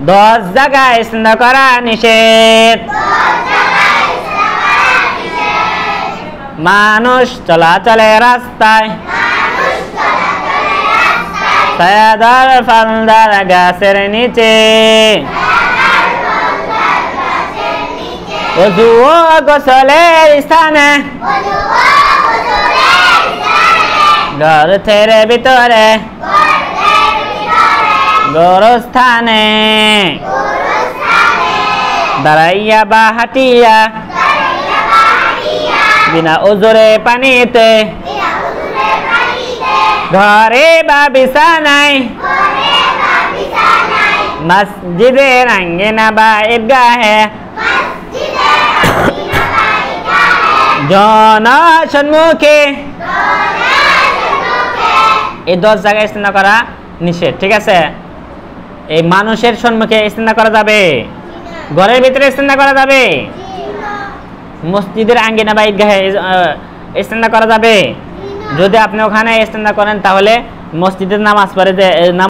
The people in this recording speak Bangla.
10 জায়গায় ইস্তেঞ্জা করা নিষেধ। মানুষ চলাচলে রাস্তায় ছায়াদার ফলদার গাছের নিচে ওযু ও গোসলের স্থানে গর্তের ভিতরে গোরস্থানে দাঁড়াইয়া বা হাঁটিয়া বিনা ওজরে পানিতে ঘরে বা বিছানায় মসজিদের আঙ্গিনা বা ঈদগাহে জনসম্মুখে এই 10 জায়গায় ইস্তেঞ্জা করা নিষেধ। ঠিক আছে, এই মানুষের সম্মুখে ইস্তেঞ্জা করা যাবে, ঘরের ভিতরে ইস্তেঞ্জা করা যাবে, মসজিদের আঙ্গিনা বা ঈদগাহে ইস্তেঞ্জা করা যাবে। যদি আপনি ওখানে ইস্তেঞ্জা করেন তাহলে মসজিদের নামাজ পড়ে যে